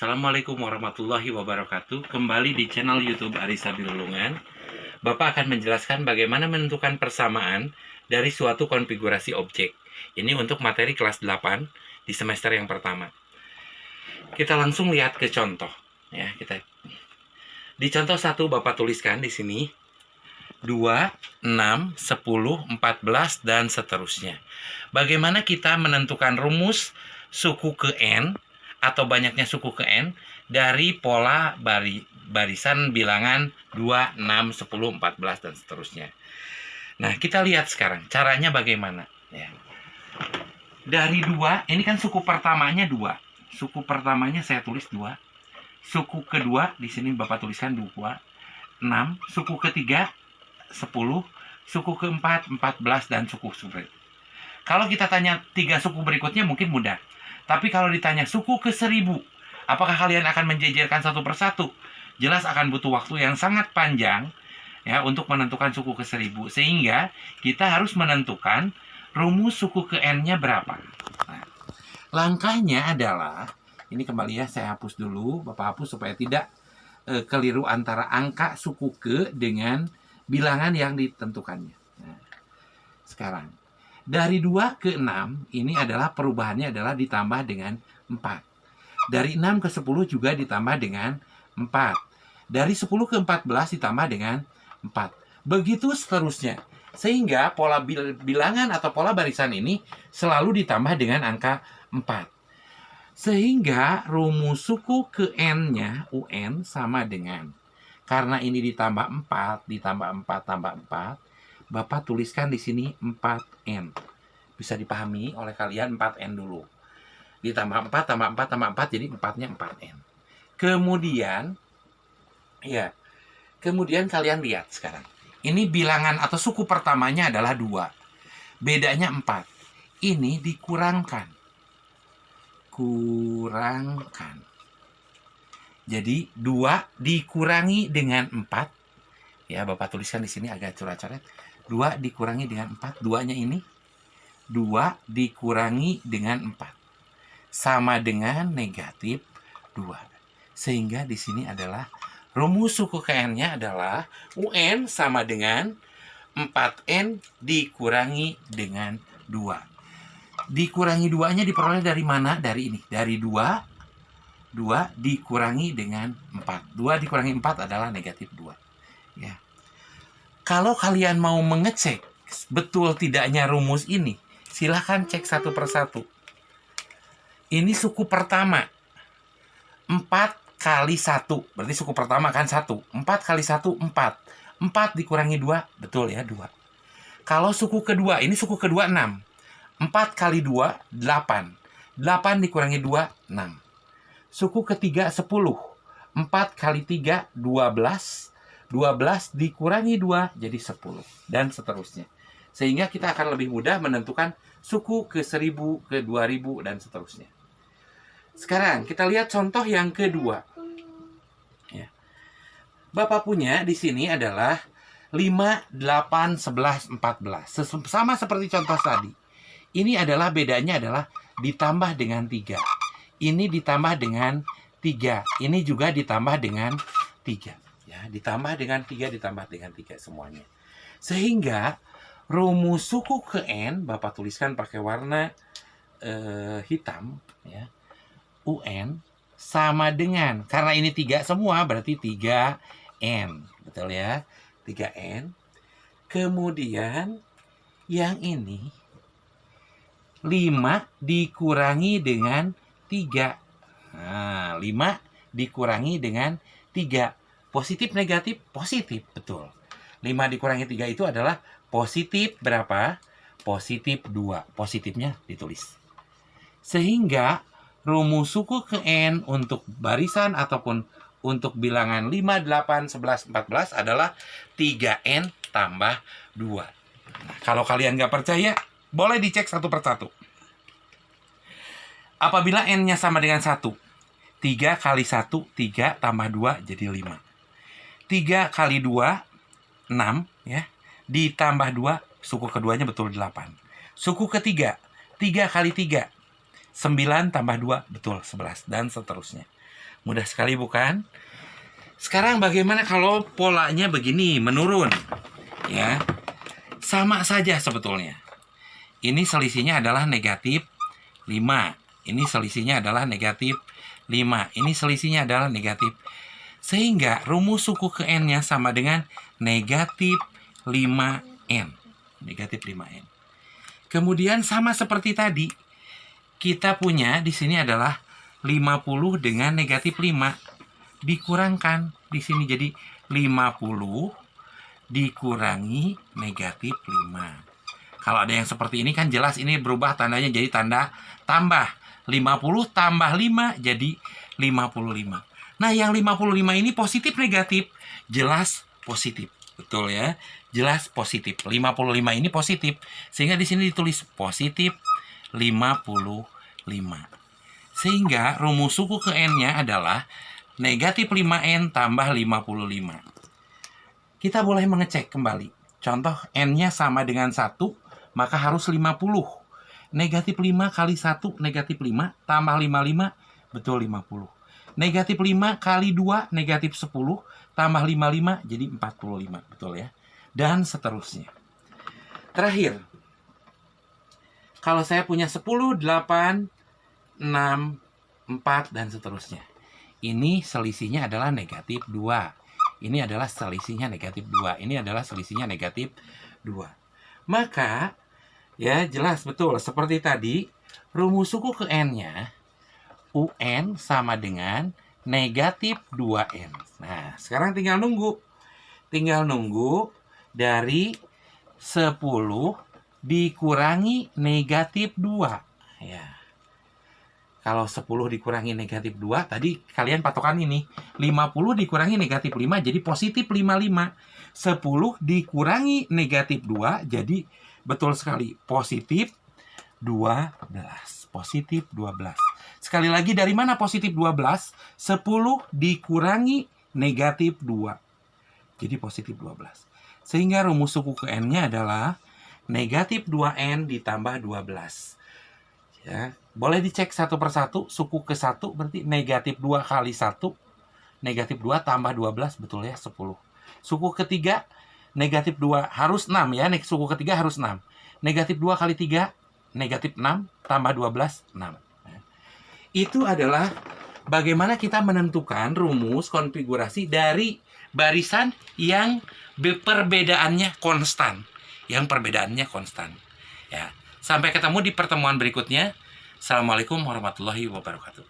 Assalamualaikum warahmatullahi wabarakatuh. Kembali di channel YouTube Arisa Bilulungan. Bapak akan menjelaskan bagaimana menentukan persamaan dari suatu konfigurasi objek. Ini untuk materi kelas 8 di semester yang pertama. Kita langsung lihat ke contoh. Ya, di contoh 1 Bapak tuliskan di sini 2, 6, 10, 14 dan seterusnya. Bagaimana kita menentukan rumus suku ke n atau banyaknya suku ke n dari pola barisan bilangan 2, 6, 10, 14 dan seterusnya. Nah, kita lihat sekarang caranya bagaimana ya. Dari 2, ini kan suku pertamanya 2. Suku pertamanya saya tulis 2. Suku kedua di sini Bapak tuliskan 2, 6, suku ketiga 10, suku keempat 14 dan suku suku. Kalau kita tanya 3 suku berikutnya mungkin mudah. Tapi kalau ditanya suku ke 1000, apakah kalian akan menjejerkan satu persatu? Jelas akan butuh waktu yang sangat panjang ya untuk menentukan suku ke 1000. Sehingga kita harus menentukan rumus suku ke n-nya berapa. Nah, langkahnya adalah, ini kembali ya, saya hapus dulu. Bapak hapus supaya tidak keliru antara angka suku ke dengan bilangan yang ditentukannya. Nah, sekarang dari 2 ke 6 ini adalah perubahannya adalah ditambah dengan 4. Dari 6 ke 10 juga ditambah dengan 4. Dari 10 ke 14 ditambah dengan 4. Begitu seterusnya. Sehingga pola bilangan atau pola barisan ini selalu ditambah dengan angka 4. Sehingga rumus suku ke n-nya UN sama dengan, karena ini ditambah 4, ditambah 4, tambah 4, Bapak tuliskan di sini 4N. Bisa dipahami oleh kalian 4N dulu. Ditambah 4, tambah 4, tambah 4, jadi 4-nya 4N. Kemudian, ya, kemudian kalian lihat sekarang. Ini bilangan atau suku pertamanya adalah 2. Bedanya 4. Ini dikurangkan. Kurangkan. Jadi, 2 dikurangi dengan 4. Ya, Bapak tuliskan di sini agak coret-coret. 2 dikurangi dengan 4, 2-nya ini 2 dikurangi dengan 4 sama dengan negatif 2. Sehingga di sini adalah rumus suku ke n-nya adalah UN sama dengan 4N dikurangi dengan 2. Dikurangi 2-nya diperoleh dari mana? Dari ini, dari 2 dikurangi dengan 4. 2 dikurangi 4 adalah negatif 2. Ya. Kalau kalian mau mengecek betul tidaknya rumus ini, silahkan cek satu persatu. Ini suku pertama. 4 kali 1. Berarti suku pertama kan 1. 4 kali 1, 4. 4 dikurangi 2, betul ya, 2. Kalau suku kedua, ini suku kedua 6. 4 kali 2, 8. 8 dikurangi 2, 6. Suku ketiga 10. 4 kali 3, 12. 12 dikurangi 2 jadi 10 dan seterusnya. Sehingga kita akan lebih mudah menentukan suku ke 1000, ke 2000 dan seterusnya. Sekarang kita lihat contoh yang kedua. Ya. Bapak punya di sini adalah 5, 8, 11, 14. Sama seperti contoh tadi. Ini adalah bedanya adalah ditambah dengan 3. Ini ditambah dengan 3. Ini juga ditambah dengan 3. Ya, ditambah dengan 3, ditambah dengan 3 semuanya. Sehingga rumus suku ke n, Bapak tuliskan pakai warna hitam, ya, UN sama dengan, karena ini 3 semua, berarti 3N. Betul ya? 3N. Kemudian yang ini 5 dikurangi dengan 3. Nah, 5 dikurangi dengan 3. Positif, negatif, positif, betul. 5 dikurangi 3 itu adalah positif berapa? Positif 2. Positifnya ditulis. Sehingga rumus suku ke n untuk barisan ataupun untuk bilangan 5, 8, 11, 14 adalah 3n tambah 2. Nah, kalau kalian nggak percaya, boleh dicek satu persatu. Apabila n-nya sama dengan 1, 3 kali 1, 3 tambah 2 jadi 5. 3 kali 2, 6, ya. Ditambah 2, suku keduanya betul 8. Suku ketiga, 3 kali 3, 9 tambah 2, betul 11, dan seterusnya. Mudah sekali bukan? Sekarang bagaimana kalau polanya begini, menurun? Ya, sama saja sebetulnya. Ini selisihnya adalah negatif 5. Ini selisihnya adalah negatif 5. Ini selisihnya adalah negatif. Sehingga rumus suku ke N-nya sama dengan negatif 5N. Negatif 5N. Kemudian sama seperti tadi, kita punya di sini adalah 50 dengan negatif 5. Dikurangkan di sini jadi 50 dikurangi negatif 5. Kalau ada yang seperti ini kan jelas ini berubah tandanya jadi tanda tambah. 50 tambah 5 jadi 55. Nah, yang 55 ini positif negatif? Jelas positif. Betul ya? Jelas positif. 55 ini positif. Sehingga di sini ditulis positif 55. Sehingga rumus suku ke N-nya adalah negatif 5N tambah 55. Kita boleh mengecek kembali. Contoh N-nya sama dengan 1, maka harus 50. Negatif 5 kali 1, negatif 5, tambah 55, betul 50. Negatif 5 kali 2, negatif 10, tambah 55, jadi 45. Betul ya? Dan seterusnya. Terakhir, kalau saya punya 10, 8, 6, 4, dan seterusnya. Ini selisihnya adalah negatif 2. Ini adalah selisihnya negatif 2. Ini adalah selisihnya negatif 2. Maka, ya jelas betul. Seperti tadi, rumus suku ke N-nya, UN sama dengan negatif 2N. Nah, sekarang tinggal nunggu. Tinggal nunggu dari 10 dikurangi negatif 2. Ya. Kalau 10 dikurangi negatif 2, tadi kalian patokan ini. 50 dikurangi negatif 5, jadi positif 55. 10 dikurangi negatif 2, jadi betul sekali, positif 12. Positif 12. Sekali lagi, dari mana positif 12? 10 dikurangi negatif 2. Jadi positif 12. Sehingga rumus suku ke N-nya adalah negatif 2N ditambah 12. Ya, boleh dicek satu persatu. Suku ke 1 berarti negatif 2 kali 1. Negatif 2 tambah 12, betul ya, 10. Suku ketiga, negatif 2 harus 6 ya. Suku ketiga harus 6. Negatif 2 kali 3, negatif 6, tambah 12, 6. Itu adalah bagaimana kita menentukan rumus konfigurasi dari barisan yang perbedaannya konstan. Yang perbedaannya konstan. Ya. Sampai ketemu di pertemuan berikutnya. Assalamualaikum warahmatullahi wabarakatuh.